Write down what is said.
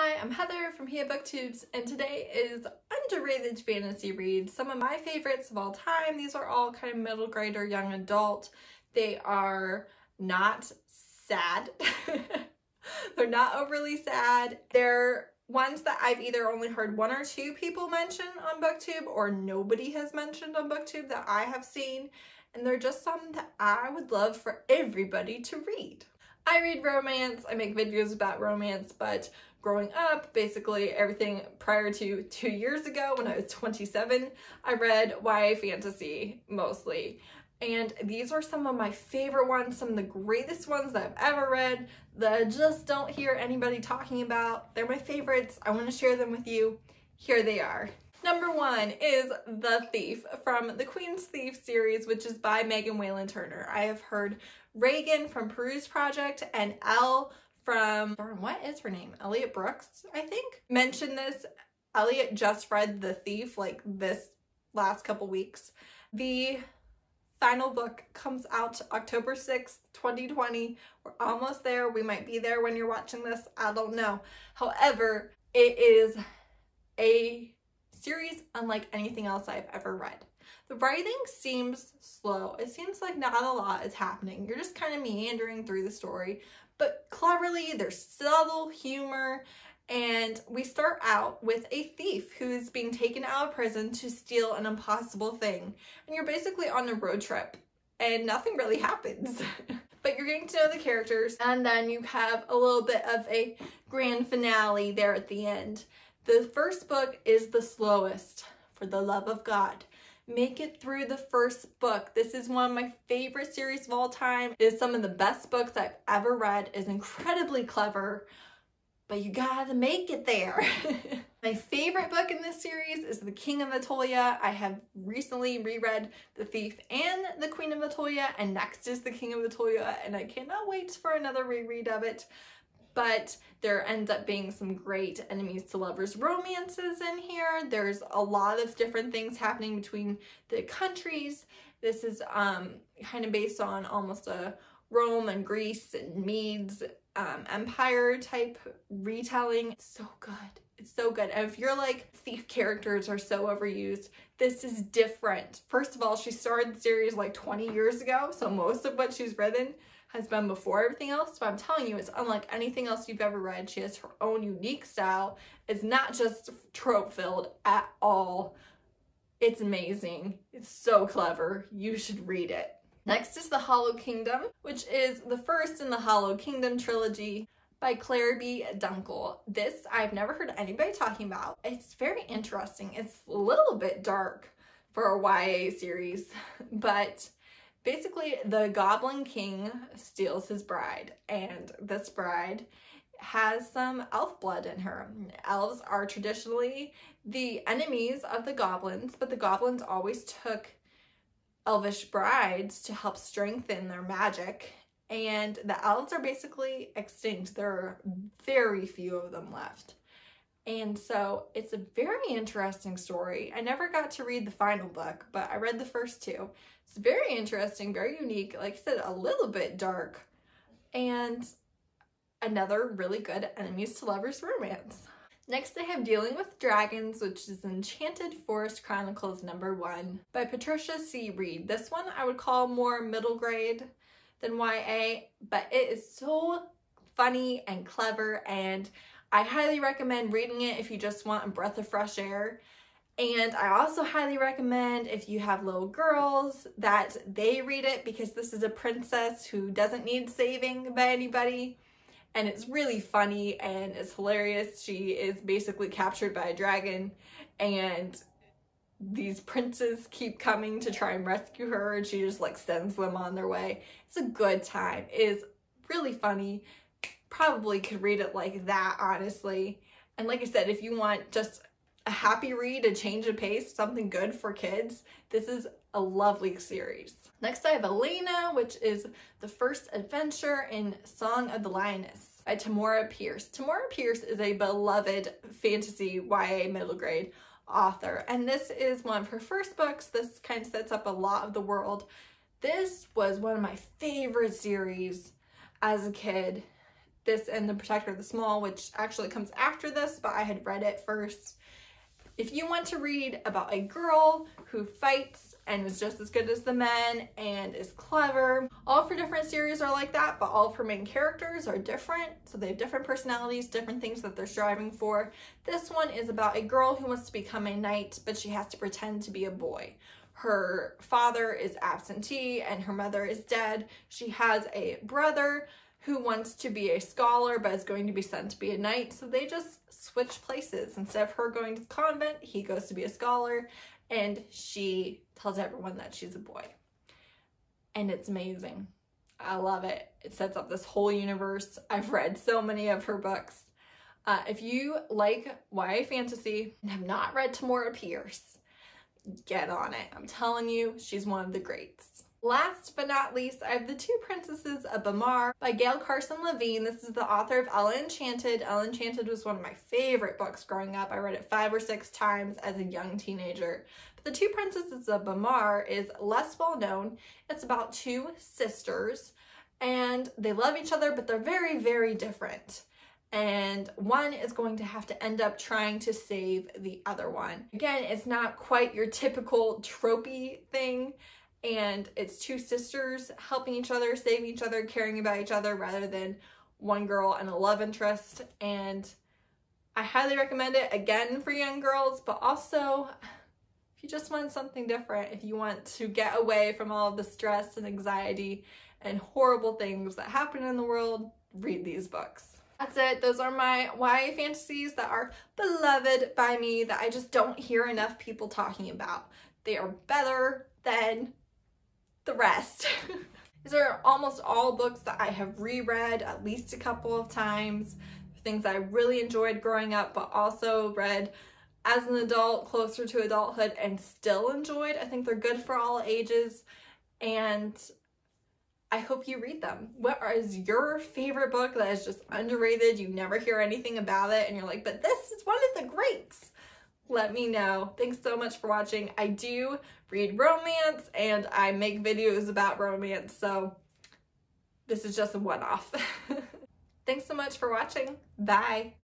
Hi, I'm Heather from Here Booktubes, and today is underrated fantasy reads. Some of my favorites of all time. These are all kind of middle grade or young adult. They are not sad. They're not overly sad. They're ones that I've either only heard one or two people mention on BookTube or nobody has mentioned on BookTube that I have seen. And they're just some that I would love for everybody to read. I read romance, I make videos about romance, but growing up, basically everything prior to 2 years ago when I was 27, I read YA fantasy mostly. And these are some of my favorite ones, some of the greatest ones that I've ever read that I just don't hear anybody talking about. They're my favorites. I want to share them with you. Here they are. Number one is The Thief from the Queen's Thief series, which is by Whalen Turner. I have heard Reagan from Peruse Project and Elle from, what is her name? Elliot Brooks, I think, mentioned this. Elliot just read The Thief like this last couple weeks. The final book comes out October 6th, 2020. We're almost there. We might be there when you're watching this. I don't know. However, it is a series unlike anything else I've ever read. The writing seems slow. It seems like not a lot is happening. You're just kind of meandering through the story, but cleverly there's subtle humor, and we start out with a thief who's being taken out of prison to steal an impossible thing. And you're basically on a road trip and nothing really happens. But you're getting to know the characters, and then you have a little bit of a grand finale there at the end. The first book is the slowest, for the love of God. Make it through the first book. This is one of my favorite series of all time. It is some of the best books I've ever read. It's incredibly clever, but you gotta make it there. My favorite book in this series is The King of Atolia. I have recently reread The Thief and The Queen of Atolia, and next is The King of Atolia, and I cannot wait for another reread of it. But there ends up being some great enemies to lovers romances in here. There's a lot of different things happening between the countries. This is kind of based on almost a Rome and Greece and Medes empire type retelling. It's so good. It's so good. And if you're like, thief characters are so overused, this is different. First of all, she started the series like 20 years ago, so most of what she's written has been before everything else, but I'm telling you, it's unlike anything else you've ever read. She has her own unique style. It's not just trope-filled at all. It's amazing. It's so clever. You should read it. Next is The Hollow Kingdom, which is the first in the Hollow Kingdom trilogy by Clare Dunkle. This I've never heard anybody talking about. It's very interesting. It's a little bit dark for a YA series, but basically, the Goblin King steals his bride, and this bride has some elf blood in her. Elves are traditionally the enemies of the goblins, but the goblins always took elvish brides to help strengthen their magic, and the elves are basically extinct. There are very few of them left. And so it's a very interesting story. I never got to read the final book, but I read the first two. It's very interesting, very unique. Like I said, a little bit dark. And another really good enemies to lovers romance. Next I have Dealing with Dragons, which is Enchanted Forest Chronicles #1 by Patricia C. Wrede. This one I would call more middle grade than YA, but it is so funny and clever, and I highly recommend reading it if you just want a breath of fresh air. And I also highly recommend if you have little girls that they read it, because this is a princess who doesn't need saving by anybody. And it's really funny and it's hilarious. She is basically captured by a dragon, and these princes keep coming to try and rescue her, and she just like sends them on their way. It's a good time. It is really funny. Probably could read it like that, honestly. And like I said, if you want just a happy read, a change of pace, something good for kids, this is a lovely series. Next I have Elena, which is the first adventure in Song of the Lioness by Tamora Pierce. Tamora Pierce is a beloved fantasy YA middle grade author, and this is one of her first books. This kind of sets up a lot of the world. This was one of my favorite series as a kid. this and The Protector of the Small, which actually comes after this, but I had read it first. If you want to read about a girl who fights and is just as good as the men and is clever, all of her different series are like that, but all of her main characters are different. So they have different personalities, different things that they're striving for. This one is about a girl who wants to become a knight, but she has to pretend to be a boy. Her father is absentee and her mother is dead. She has a brother who wants to be a scholar but is going to be sent to be a knight. So they just switch places. Instead of her going to the convent, he goes to be a scholar and she tells everyone that she's a boy. And it's amazing. I love it. It sets up this whole universe. I've read so many of her books. If you like YA fantasy and have not read Tamora Pierce, get on it. I'm telling you, she's one of the greats. Last but not least, I have The Two Princesses of Amar by Gail, Carson, Levine. This is the author of Enchanted. Enchanted was one of my favorite books growing up. I read it 5 or 6 times as a young teenager. But The Two Princesses of Amar is less well known. It's about 2 sisters and they love each other, but they're very, very different. And one is going to have to end up trying to save the other one. Again, it's not quite your typical tropey thing, and it's 2 sisters helping each other, saving each other, caring about each other, rather than one girl and a love interest. And I highly recommend it, again, for young girls, but also if you just want something different, if you want to get away from all of the stress and anxiety and horrible things that happen in the world, read these books. That's it. Those are my YA fantasies that are beloved by me, that I just don't hear enough people talking about. They are better than the rest. These are almost all books that I have reread at least a couple of times. Things that I really enjoyed growing up, but also read as an adult, closer to adulthood, and still enjoyed. I think they're good for all ages, and I hope you read them. What is your favorite book that is just underrated? You never hear anything about it and you're like, but this is one of the greats. Let me know. Thanks so much for watching. I do read romance and I make videos about romance, so this is just a one-off. Thanks so much for watching. Bye.